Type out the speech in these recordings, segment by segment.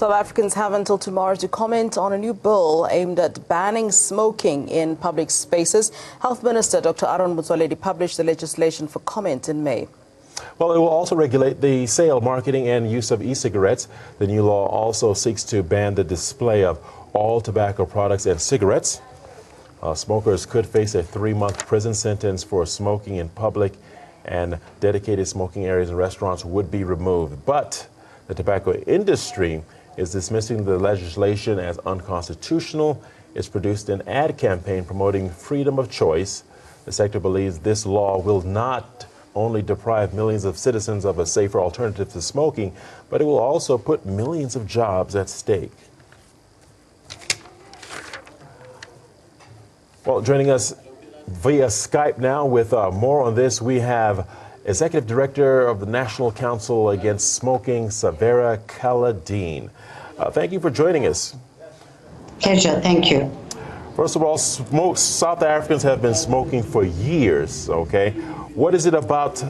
South Africans have until tomorrow to comment on a new bill aimed at banning smoking in public spaces. Health Minister Dr. Aaron Motsoaledi published the legislation for comment in May. Well, it will also regulate the sale, marketing, and use of e-cigarettes. The new law also seeks to ban the display of all tobacco products and cigarettes. Smokers could face a 3-month prison sentence for smoking in public, and dedicated smoking areas in restaurants would be removed. But the tobacco industry is dismissing the legislation as unconstitutional. It's produced an ad campaign promoting freedom of choice. The sector believes this law will not only deprive millions of citizens of a safer alternative to smoking, but it will also put millions of jobs at stake. Well, joining us via Skype now with more on this, we have Executive Director of the National Council Against Smoking, Savera Kaladeen. Thank you for joining us. Pleasure, thank you. First of all, South Africans have been smoking for years, okay? What is it about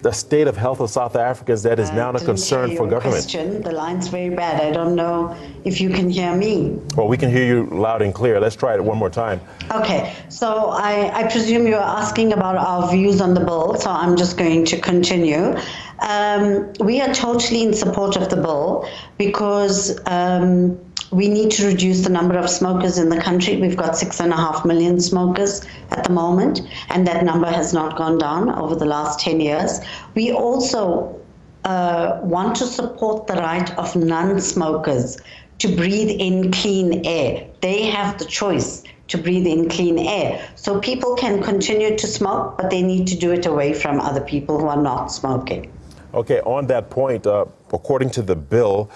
the state of health of South Africans that is now a concern for government? The line's very bad. I don't know if you can hear me. Well, we can hear you loud and clear. Let's try it one more time. Okay, so I presume you're asking about our views on the bill, so I'm just going to continue. We are totally in support of the bill because we need to reduce the number of smokers in the country. We've got 6.5 million smokers at the moment, and that number has not gone down over the last 10 years. We also want to support the right of non-smokers to breathe in clean air. They have the choice to breathe in clean air. So people can continue to smoke, but they need to do it away from other people who are not smoking. Okay, on that point, according to the bill,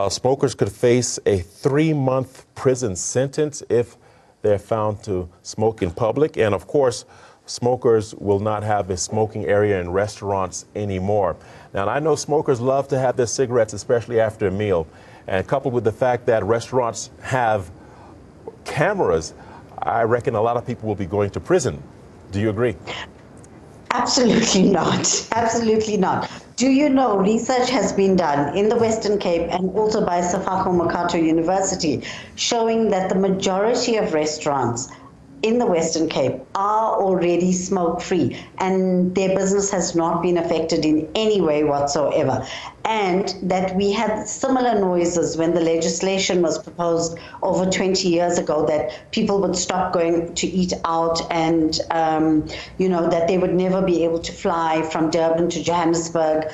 smokers could face a 3-month prison sentence if they're found to smoke in public. And of course, smokers will not have a smoking area in restaurants anymore. Now, I know smokers love to have their cigarettes, especially after a meal. And coupled with the fact that restaurants have cameras, I reckon a lot of people will be going to prison. Do you agree? Absolutely not. Absolutely not. Do you know research has been done in the Western Cape and also by Sefako Makato University showing that the majority of restaurants in the Western Cape are already smoke-free and their business has not been affected in any way whatsoever. And that we had similar noises when the legislation was proposed over 20 years ago that people would stop going to eat out and, that they would never be able to fly from Durban to Johannesburg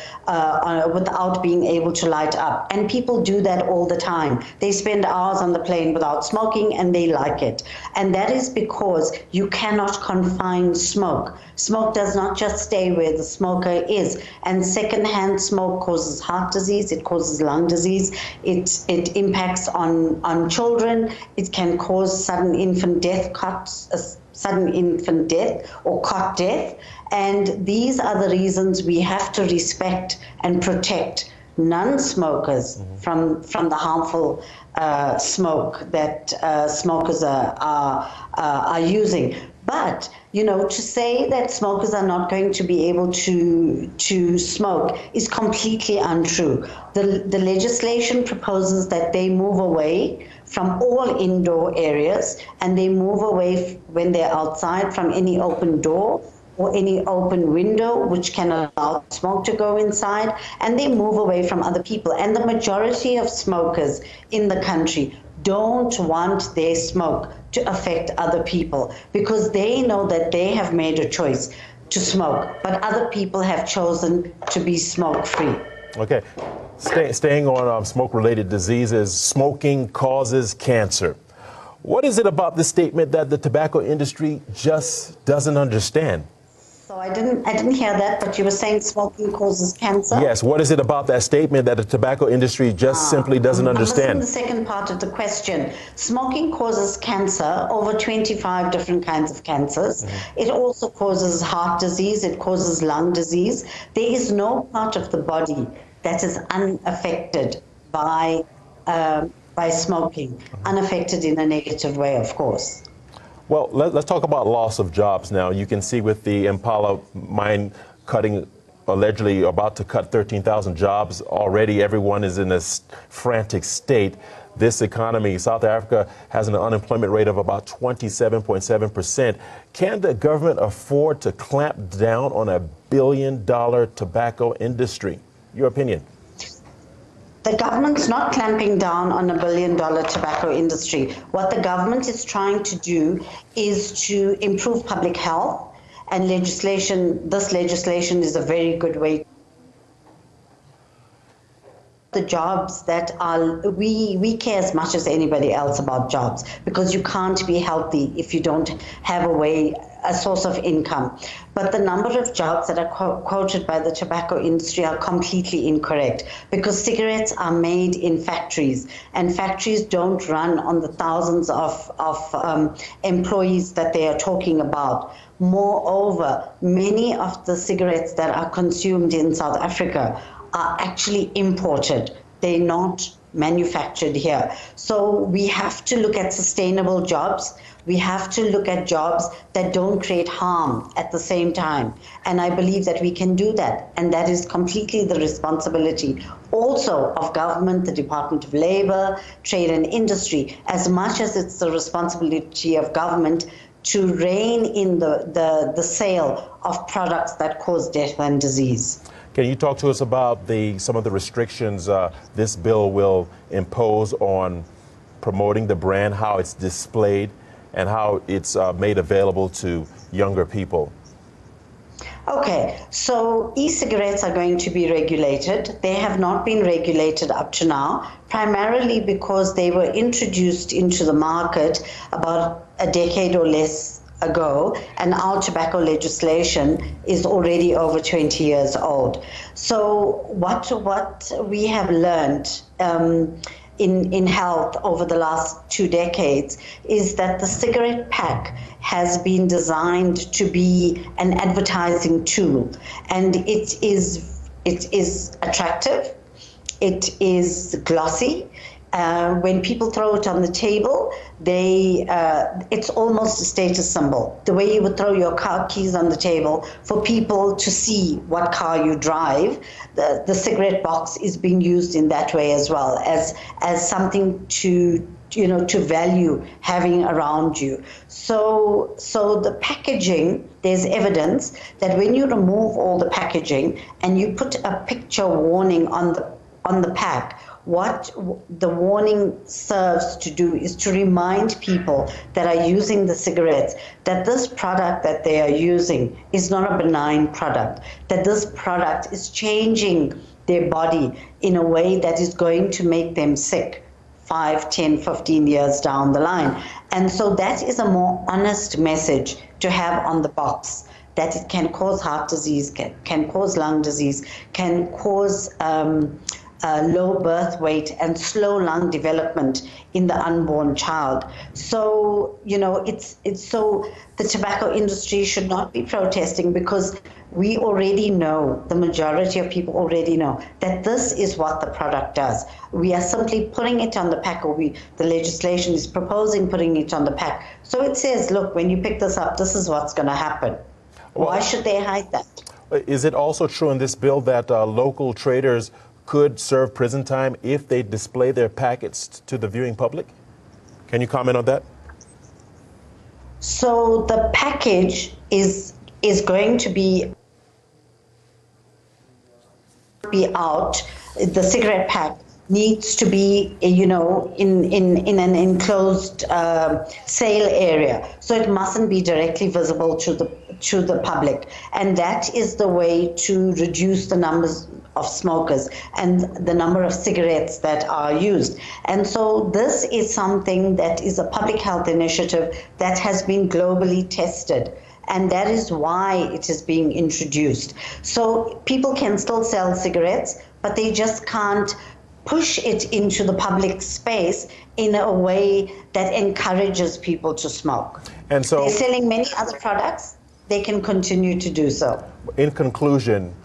without being able to light up. And people do that all the time. They spend hours on the plane without smoking and they like it. And that is because you cannot confine smoke. Smoke does not just stay where the smoker is. And secondhand smoke causes heart disease, it causes lung disease, it impacts on children, it can cause sudden infant death or cot death. And these are the reasons we have to respect and protect non-smokers from the harmful smoke that smokers are using. But, to say that smokers are not going to be able to smoke is completely untrue. The legislation proposes that they move away from all indoor areas and they move away when they're outside from any open door or any open window which can allow smoke to go inside, and they move away from other people. And the majority of smokers in the country don't want their smoke to affect other people because they know that they have made a choice to smoke, but other people have chosen to be smoke-free. Okay, staying on smoke-related diseases, smoking causes cancer. What is it about this statement that the tobacco industry just doesn't understand? So I didn't hear that, but you were saying smoking causes cancer? Yes. What is it about that statement that the tobacco industry just simply doesn't understand? The second part of the question. Smoking causes cancer, over 25 different kinds of cancers. It also causes heart disease. It causes lung disease. There is no part of the body that is unaffected by smoking, unaffected in a negative way, of course. Well, let's talk about loss of jobs now. You can see with the Impala mine cutting allegedly about to cut 13,000 jobs already. Everyone is in this frantic state. This economy, South Africa, has an unemployment rate of about 27.7%. Can the government afford to clamp down on a billion-dollar tobacco industry? Your opinion? The government's not clamping down on a billion-dollar tobacco industry. What the government is trying to do is to improve public health, and this legislation is a very good way. The jobs that are, we care as much as anybody else about jobs, because you can't be healthy if you don't have a source of income. But the number of jobs that are quoted by the tobacco industry are completely incorrect, because cigarettes are made in factories, and factories don't run on the thousands of employees that they are talking about. Moreover, many of the cigarettes that are consumed in South Africa are actually imported. They're not manufactured here. So we have to look at sustainable jobs. We have to look at jobs that don't create harm at the same time. And I believe that we can do that. And that is completely the responsibility also of government, the Department of Labor, Trade and Industry, as much as it's the responsibility of government to rein in the sale of products that cause death and disease. Can you talk to us about some of the restrictions this bill will impose on promoting the brand, how it's displayed, and how it's made available to younger people? Okay, so e-cigarettes are going to be regulated. They have not been regulated up to now, primarily because they were introduced into the market about a decade or less ago, and our tobacco legislation is already over 20 years old. So what we have learned in health over the last 2 decades is that the cigarette pack has been designed to be an advertising tool, and it is attractive, it is glossy. When people throw it on the table, it's almost a status symbol. The way you would throw your car keys on the table for people to see what car you drive, the cigarette box is being used in that way as well, as something to value having around you. So the packaging, there's evidence that when you remove all the packaging and you put a picture warning on the pack, what the warning serves to do is to remind people that are using the cigarettes that this product that they are using is not a benign product, that this product is changing their body in a way that is going to make them sick 5, 10, 15 years down the line. And so that is a more honest message to have on the box, that it can cause heart disease, can cause lung disease, can cause low birth weight and slow lung development in the unborn child. So, it's so the tobacco industry should not be protesting, because we already know, the majority of people already know, that this is what the product does. We are simply putting it on the pack, or the legislation is proposing putting it on the pack. So it says, look, when you pick this up, this is what's going to happen. Why should they hide that? Is it also true in this bill that local traders could serve prison time if they display their packets to the viewing public? Can you comment on that? So the package is going to be out. The cigarette pack needs to be, in an enclosed sale area. So it mustn't be directly visible to the public. And that is the way to reduce the numbers of smokers and the number of cigarettes that are used. And so this is something that is a public health initiative that has been globally tested. And that is why it is being introduced. So people can still sell cigarettes, but they just can't push it into the public space in a way that encourages people to smoke. And so, they're selling many other products, they can continue to do so. In conclusion,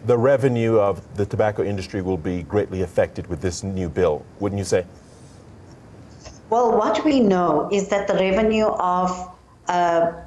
the revenue of the tobacco industry will be greatly affected with this new bill, wouldn't you say? Well, what we know is that the revenue of our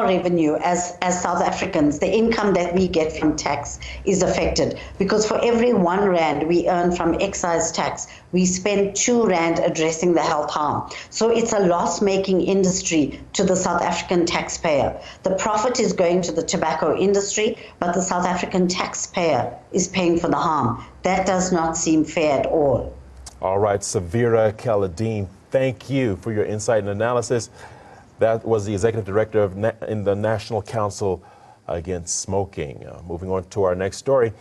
revenue as South Africans, the income that we get from tax is affected, because for every R1 we earn from excise tax, we spend R2 addressing the health harm. So it's a loss-making industry to the South African taxpayer. The profit is going to the tobacco industry, but the South African taxpayer is paying for the harm. That does not seem fair at all. All right, Savira Kaladeen, thank you for your insight and analysis. That was the Executive Director in the National Council Against Smoking. Moving on to our next story.